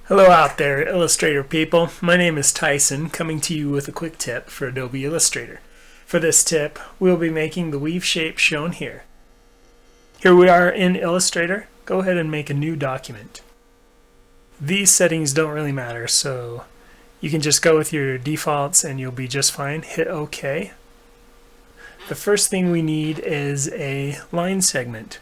Hello out there, Illustrator people. My name is Tyson, coming to you with a quick tip for Adobe Illustrator. For this tip, we'll be making the weave shape shown here. Here we are in Illustrator. Go ahead and make a new document. These settings don't really matter, so you can just go with your defaults and you'll be just fine. Hit OK. The first thing we need is a line segment.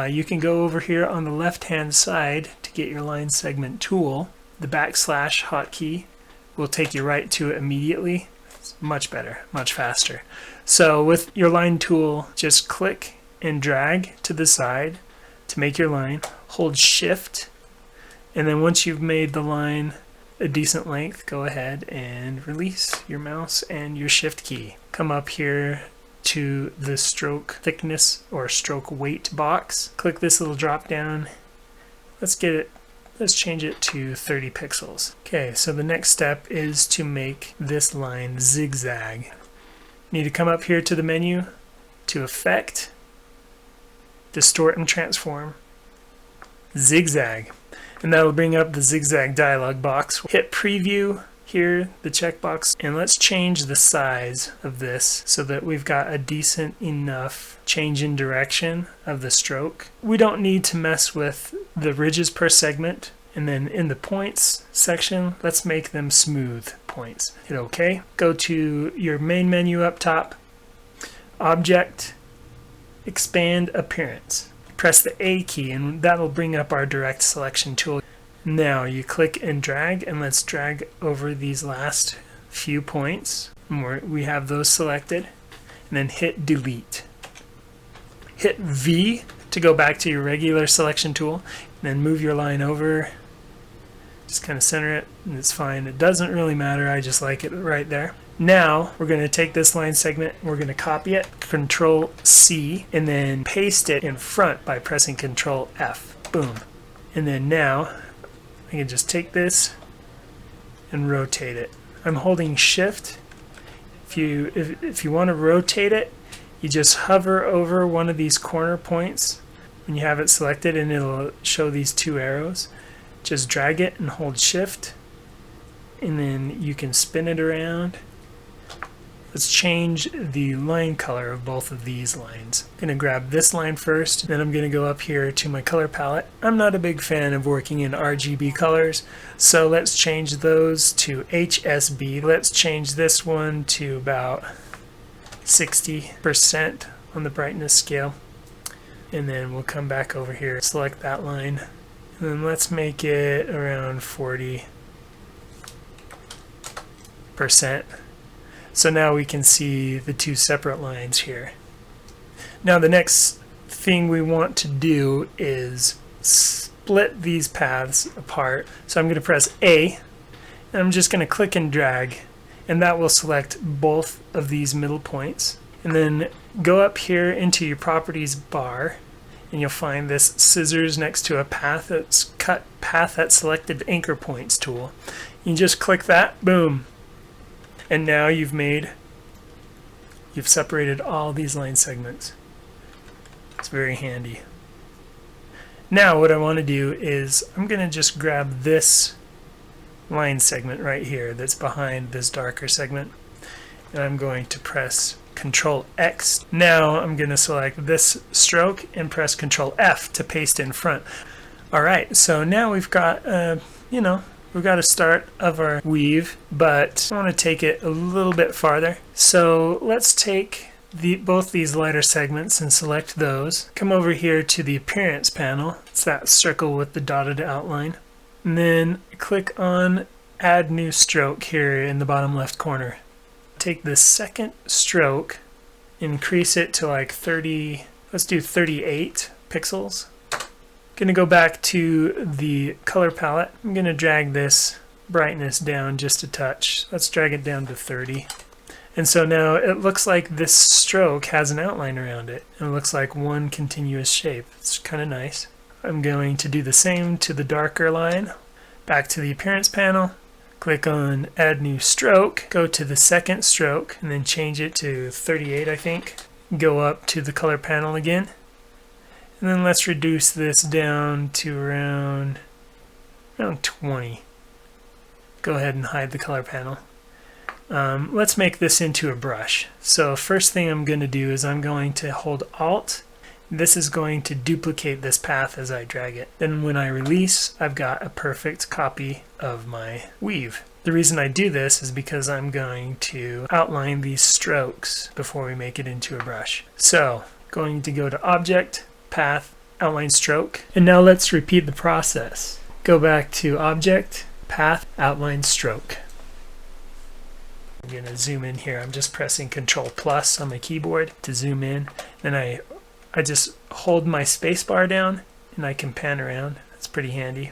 You can go over here on the left hand side to get your line segment tool. The backslash hotkey will take you right to it immediately. It's much better, much faster. So with your line tool, just click and drag to the side to make your line. Hold shift, and then once you've made the line a decent length, go ahead and release your mouse and your shift key. Come up here to the stroke thickness or stroke weight box. Click this little drop down. Let's change it to 30 pixels. Okay, so the next step is to make this line zigzag. You need to come up here to the menu, to Effect, Distort and Transform, Zigzag, and that'll bring up the zigzag dialog box. Hit Preview here, the checkbox, and let's change the size of this so that we've got a decent enough change in direction of the stroke. We don't need to mess with the ridges per segment, and then in the points section, let's make them smooth points. Hit OK. Go to your main menu up top, Object, Expand Appearance. Press the A key and that'll bring up our direct selection tool. Now you click and drag, and let's drag over these last few points. We have those selected, and then hit delete. Hit V to go back to your regular selection tool, and then move your line over. Just kind of center it, and it's fine. It doesn't really matter, I just like it right there. Now we're going to take this line segment, we're going to copy it, Control C, and then paste it in front by pressing Control F. Boom. And then now I can just take this and rotate it. I'm holding Shift. If you want to rotate it, you just hover over one of these corner points when you have it selected, and it'll show these two arrows. Just drag it and hold Shift, and then you can spin it around. Let's change the line color of both of these lines. I'm going to grab this line first, then I'm going to go up here to my color palette. I'm not a big fan of working in RGB colors, so let's change those to HSB. Let's change this one to about 60% on the brightness scale. And then we'll come back over here, select that line, and then let's make it around 40%. So now we can see the two separate lines here. Now the next thing we want to do is split these paths apart. So I'm going to press A, and I'm just going to click and drag, and that will select both of these middle points. And then go up here into your properties bar, and you'll find this scissors next to a path that's cut path that selected anchor points tool. You just click that, boom. And now you've separated all these line segments. It's very handy. Now what I want to do is I'm going to just grab this line segment right here that's behind this darker segment, and I'm going to press Control X. Now I'm going to select this stroke and press Control F to paste in front. Alright, so now we've got we've got a start of our weave, but I want to take it a little bit farther. So let's take both these lighter segments and select those. Come over here to the Appearance panel. It's that circle with the dotted outline. And then click on Add New Stroke here in the bottom left corner. Take the second stroke, increase it to like 30, let's do 38 pixels. Going to go back to the color palette. I'm going to drag this brightness down just a touch. Let's drag it down to 30. And so now it looks like this stroke has an outline around it. And it looks like one continuous shape. It's kind of nice. I'm going to do the same to the darker line. Back to the Appearance panel. Click on Add New Stroke. Go to the second stroke and then change it to 38, I think. Go up to the color panel again. And then let's reduce this down to around around 20. Go ahead and hide the color panel. Let's make this into a brush. So first thing I'm going to do is I'm going to hold Alt. This is going to duplicate this path as I drag it. Then when I release, I've got a perfect copy of my weave. The reason I do this is because I'm going to outline these strokes before we make it into a brush. So going to go to Object, Path, Outline Stroke, and now let's repeat the process. Go back to Object, Path, Outline Stroke. I'm going to zoom in here. I'm just pressing Control+ on my keyboard to zoom in. Then I just hold my spacebar down and I can pan around. That's pretty handy.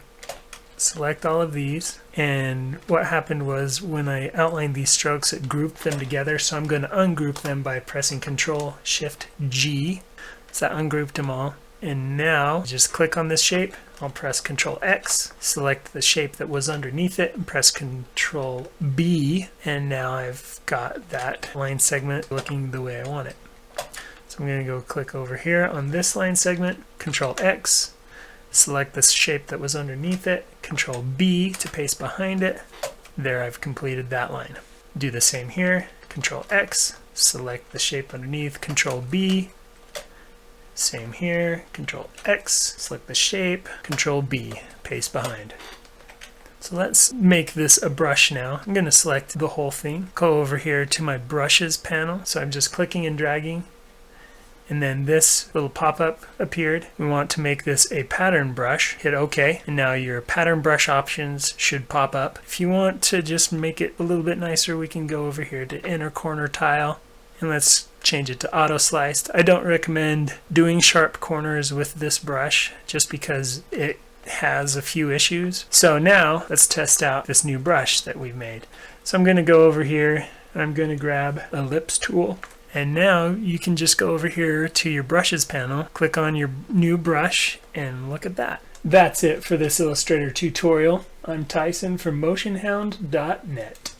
Select all of these, and what happened was when I outlined these strokes it grouped them together, so I'm going to ungroup them by pressing Control-Shift-G. So that ungrouped them all. And now just click on this shape. I'll press Control-X, select the shape that was underneath it, and press Control-B, and now I've got that line segment looking the way I want it. So I'm going to go click over here on this line segment, Control-X, select the shape that was underneath it, Control-B to paste behind it. There, I've completed that line. Do the same here, Control-X, select the shape underneath, Control-B, same here, Control-X, select the shape, Control-B, paste behind. So let's make this a brush now. I'm going to select the whole thing, go over here to my brushes panel, so I'm just clicking and dragging. And then this little pop-up appeared. We want to make this a pattern brush. Hit OK, and now your pattern brush options should pop up. If you want to just make it a little bit nicer, we can go over here to inner corner tile, and let's change it to auto sliced. I don't recommend doing sharp corners with this brush just because it has a few issues. So now let's test out this new brush that we've made. So I'm going to go over here, I'm going to grab a ellipse tool. And now you can just go over here to your brushes panel, click on your new brush, and look at that. That's it for this Illustrator tutorial. I'm Tyson from motionhound.net.